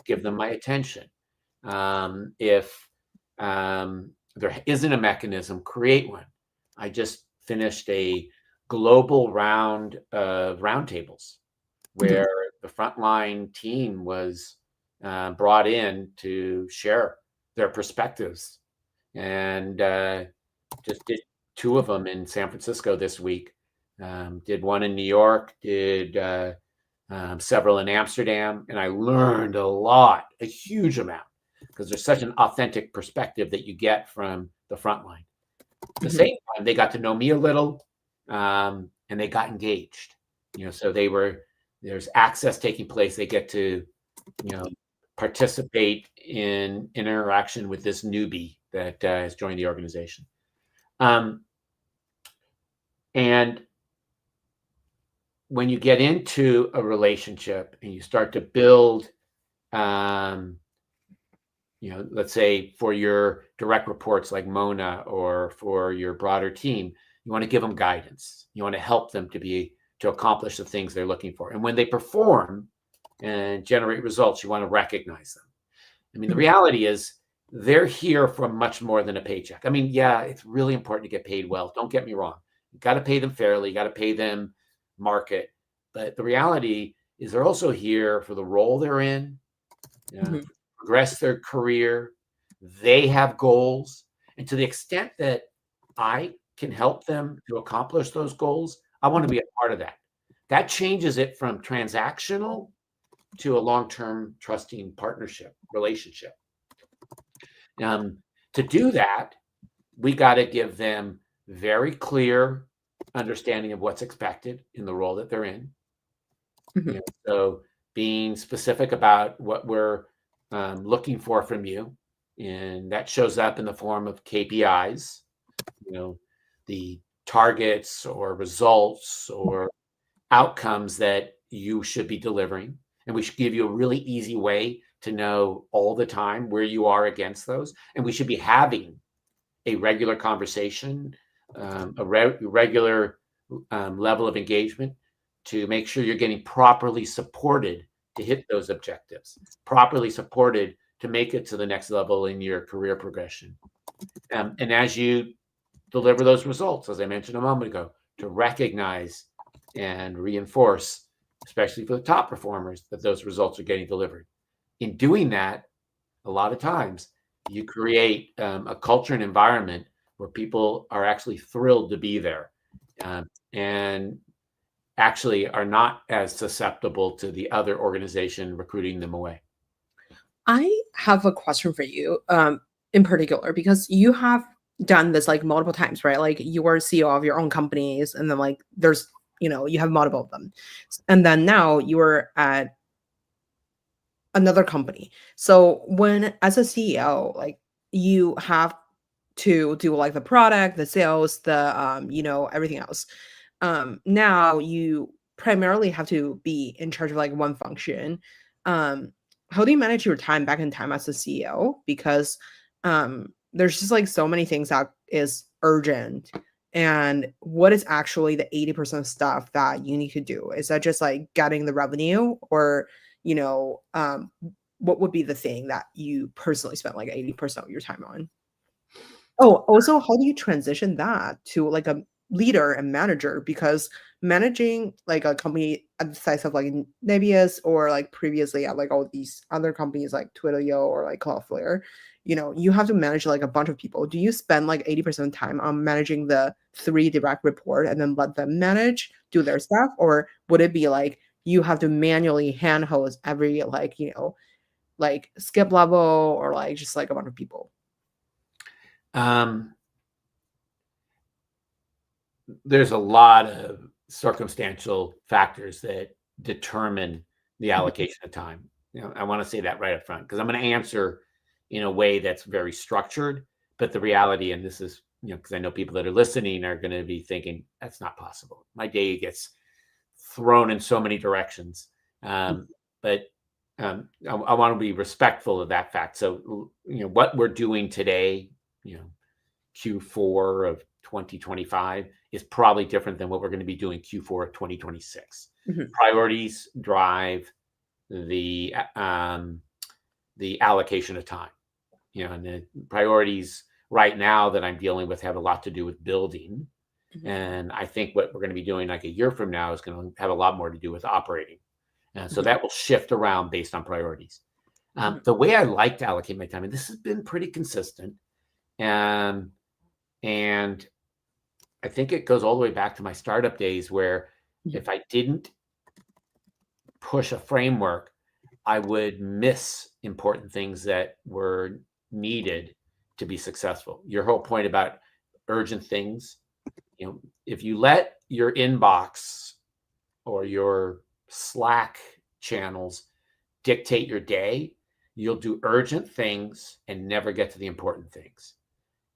give them my attention. If there isn't a mechanism, create one. I just finished a global round of roundtables mhm, where the frontline team was brought in to share their perspectives and just did two of them in San Francisco this week. Did one in New York, did several in Amsterdam, and I learned a lot, a huge amount, because there's such an authentic perspective that you get from the front line. At the mhm, same time, they got to know me a little, and they got engaged. So there's access taking place. They get to, you know, participate in interaction with this newbie that has joined the organization. Um, and when you get into a relationship and you start to build, um, let's say for your direct reports like Mona or for your broader team, you want to give them guidance. You want to help them to accomplish the things they're looking for. And when they perform and generate results, you want to recognize them. I mean, the mhm, reality is they're here for much more than a paycheck. I mean, yeah, it's really important to get paid well. Don't get me wrong. You got to pay them fairly. You got to pay them market. But the reality is they're also here for the role they're in, mhm, progress their career. They have goals. And to the extent that I can help them to accomplish those goals, I want to mhm, be a part of that. That changes it from transactional to a long-term trusting partnership relationship. Um, to do that, we got to give them very clear understanding of what's expected in the role that they're in. mhm, So being specific about what we're looking for from you, and that shows up in the form of KPIs, the targets or results or outcomes that you should be delivering. And we should give you a really easy way to know all the time where you are against those. And we should be having a regular conversation, regular level of engagement to make sure you're getting properly supported to hit those objectives, properly supported to make it to the next level in your career progression. And as you deliver those results, as I mentioned a moment ago, to recognize and reinforce, especially for the top performers, that those results are getting delivered. In doing that, a lot of times you create a culture and environment where people are actually thrilled to be there, and actually are not as susceptible to the other organization recruiting them away. I have a question for you, in particular, because you have done this like multiple times, right? Like you were CEO of your own companies, and then like there's, you have multiple of them. And then now you are at another company. So when as a CEO, like you have to do like the product, the sales, the everything else. Now you primarily have to be in charge of like one function. Um, how do you manage your time back in time as a CEO? Because there's just like so many things that is urgent. And what is actually the 80% of stuff that you need to do? Is that just like getting the revenue, or you know, um, what would be the thing that you personally spend like 80% of your time on? Oh, also, how do you transition that to like a leader and manager? Because managing like a company at the size of like Nebius, or like previously at like all these other companies like Twilio or like Cloudflare, you have to manage like a bunch of people. Do you spend like 80% of the time on managing the three direct report and then let them do their stuff? Or would it be like you have to manually handhold every like skip level, or like just like a bunch of people? There's a lot of circumstantial factors that determine the allocation of time. I want to say that right up front, because I'm going to answer in a way that's very structured. But the reality, and this is, because I know people that are listening are going to be thinking, that's not possible. My day gets thrown in so many directions. But I want to be respectful of that fact. So, what we're doing today, Q4 of 2025 is probably different than what we're going to be doing Q4 of 2026. Priorities drive the allocation of time. And the priorities right now that I'm dealing with have a lot to do with building. And I think what we're going to be doing like a year from now is going to have a lot more to do with operating. And so that will shift around based on priorities. The way I like to allocate my time, and this has been pretty consistent, and I think it goes all the way back to my startup days, where if I didn't push a framework, I would miss important things that were needed to be successful. Your whole point about urgent things, if you let your inbox or your Slack channels dictate your day, you'll do urgent things and never get to the important things.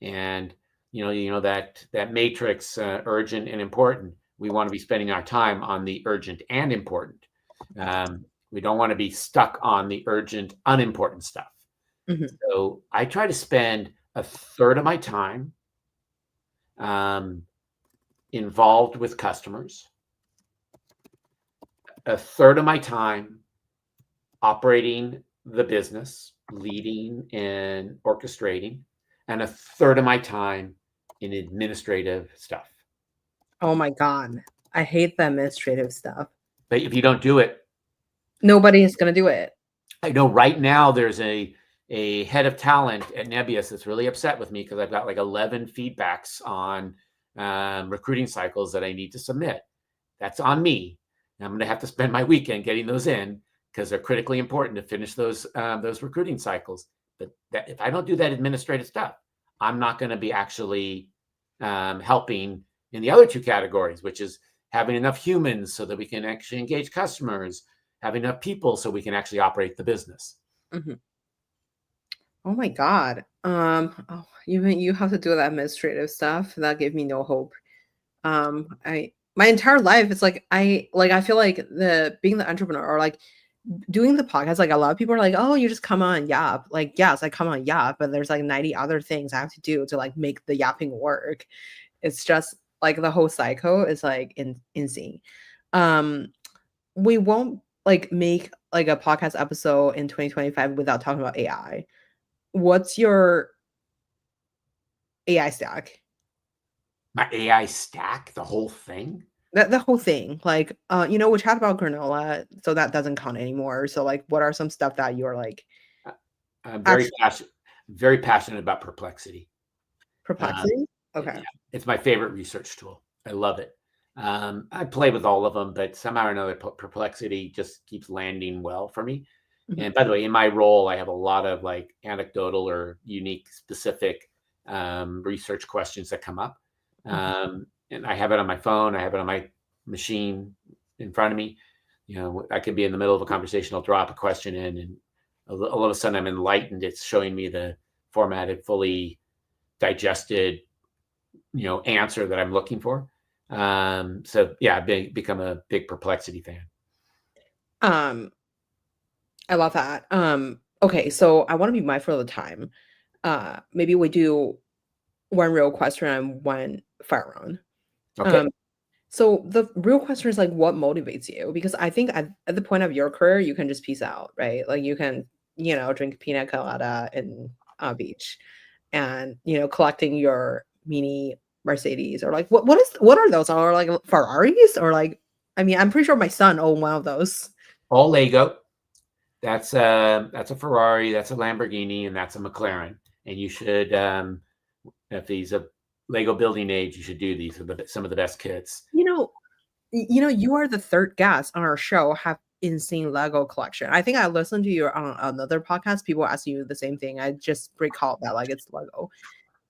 And that matrix, urgent and important. We want to be spending our time on the urgent and important. We don't want to be stuck on the urgent, unimportant stuff. So I try to spend a third of my time involved with customers, a third of my time operating the business, leading and orchestrating, and a third of my time in administrative stuff. Oh my God. I hate the administrative stuff. But if you don't do it, nobody is going to do it. I know right now there's a head of talent at Nebius that's really upset with me because I've got like 11 feedbacks on recruiting cycles that I need to submit. That's on me. I'm going to have to spend my weekend getting those in because they're critically important to finish those recruiting cycles. But if I don't do that administrative stuff, I'm not going to be actually helping in the other two categories, which is having enough humans so that we can actually engage customers, having enough people so we can actually operate the business. Oh my God. Even you have to do that administrative stuff. That gave me no hope. My entire life, it's like I feel like being the entrepreneur, or like doing the podcast, like a lot of people are like, oh, you just come on Yap. Like, yes, I come on Yap, but there's like 90 other things I have to do to like make the yapping work. It's just like the whole cycle is like insane. We won't like make like a podcast episode in 2025 without talking about AI. What's your AI stack? My AI stack, the whole thing. The whole thing, like, we chat about granola, so that doesn't count anymore. So, like, what are some stuff that you're like I- I'm actually very passionate about Perplexity. Um, perplexing? Okay. yeah, it's my favorite research tool. I love it. I play with all of them, but somehow or another, Perplexity just keeps landing well for me. Mhm. And by the way, in my role, I have a lot of like anecdotal or unique, specific research questions that come up. Mhm. And I have it on my phone. I have it on my machine in front of me. I could be in the middle of a conversation. I'll drop a question in, and all of a sudden, I'm enlightened. It's showing me the formatted, fully digested, answer that I'm looking for. So yeah, I've become a big Perplexity fan. Um, I love that. Okay, so I want to be mindful of the time. Maybe we do one real question and one fire round. Okay. Um, so the real question is like, what motivates you? Because I think at the point of your career, you can just peace out, right? Like you can, drink pina colada in a beach, and collecting your mini Mercedes, or like what are those? Or like Ferraris, or like, I mean, I'm pretty sure my son owned one of those. All Lego. That's a Ferrari, that's a Lamborghini, and that's a McLaren. And you should, if he's a Lego building age, you should do these. Are some of the best kits. You know, you are the third guest on our show have insane Lego collection. I think I listened to you on another podcast. People ask you the same thing. I just recall that like it's Lego.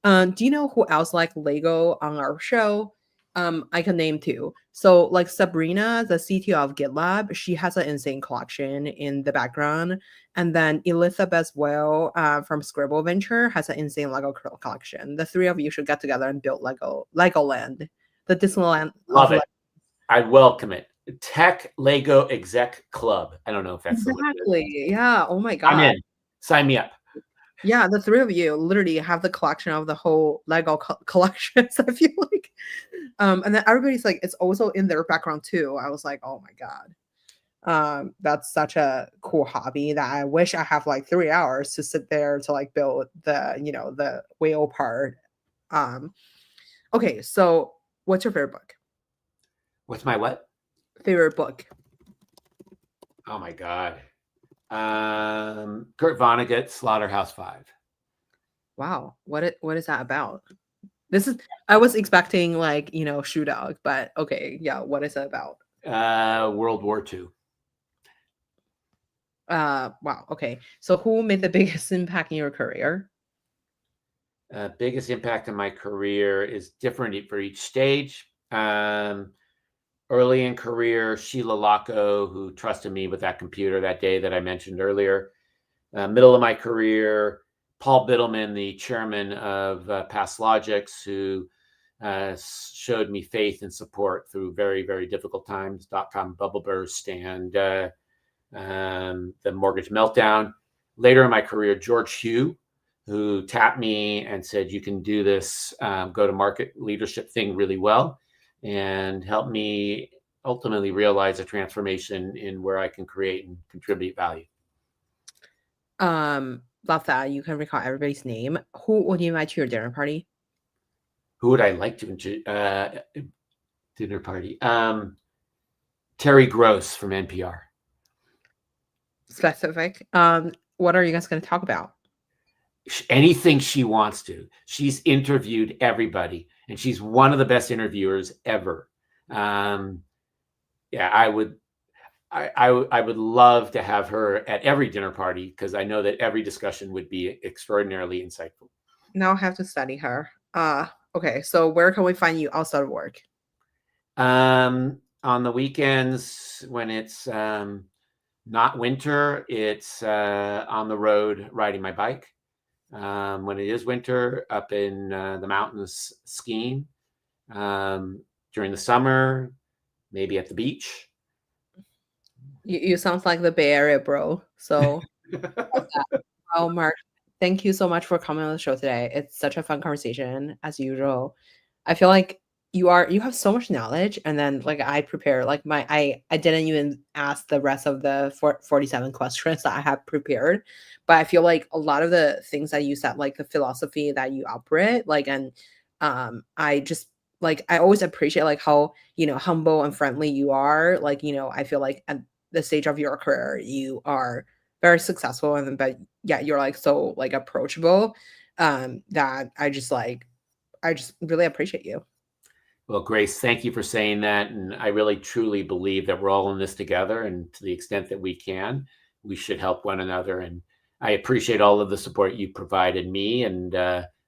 Do you know who else like Lego on our show? I can name two. So like Sabrina, the CTO of GitLab, she has an insane collection in the background. And then Elizabeth Well from Scribble Venture has an insane Lego collection. The three of you should get together and build Legoland, the Disneyland of Love it. I welcome it. Tech Lego Exec Club. I don't know if that's the Exactly. Yeah. Oh my I'm God. in. Sign me up. Yeah, the three of you literally have the collection of the whole Lego collections, I feel like. And then everybody's like, it's also in their background too. I was like, oh my God. That's such a cool hobby that I wish I have like 3 hours to sit there to like build the whale part. Um, okay, so what's your favorite book? What's my what? Favorite book? Oh my God. Kurt Vonnegut, Slaughterhouse-Five. Wow, what is that about? This is I was expecting like, Shoe Dog, but okay, yeah, what is it about? World War II. Wow, okay. So who made the biggest impact in your career? Biggest impact in my career is different for each stage. Early in career, Sheila Locko, who trusted me with that computer that day that I mentioned earlier. Middle of my career, Paul Bittleman, the chairman of Passlogix, who showed me faith and support through very, very difficult times, dot-com bubble burst and the mortgage meltdown. Later in my career, George Hugh, who tapped me and said, you can do this go-to-market leadership thing really well, and helped me ultimately realize a transformation in where I can create and contribute value. Love that you can recall everybody's name. Who would you invite to your dinner party? Who would I like to dinner party? Terry Gross from NPR. Specific. What are you guys going to talk about? Anything she wants to. She's interviewed everybody, and she's one of the best interviewers ever. Yeah, I would love to have her at every dinner party, because I know that every discussion would be extraordinarily insightful. Now I have to study her. Okay. So where can we find you outside of work? On the weekends when it's not winter, it's on the road riding my bike. When it is winter, up in the mountains skiing. During the summer, maybe at the beach. You sound like the Bay Area bro. So, oh, Mark, thank you so much for coming on the show today. It's such a fun conversation as usual. I feel like you have so much knowledge, and then like I prepare like I didn't even ask the rest of the 47 questions that I have prepared, but I feel like a lot of the things that you said, like the philosophy that you operate, like, and I just like I always appreciate like how, humble and friendly you are. Like, I feel like at the stage of your career you are very successful, and but yeah, you're like so like approachable, that I just really appreciate you. Well, Grace, thank you for saying that. And I really truly believe that we're all in this together. And to the extent that we can, we should help one another. And I appreciate all of the support you provided me and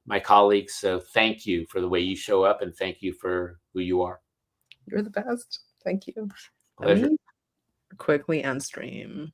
my colleagues. So thank you for the way you show up, and thank you for who you are. You're the best. Thank you. Let Pleasure. me quickly end stream.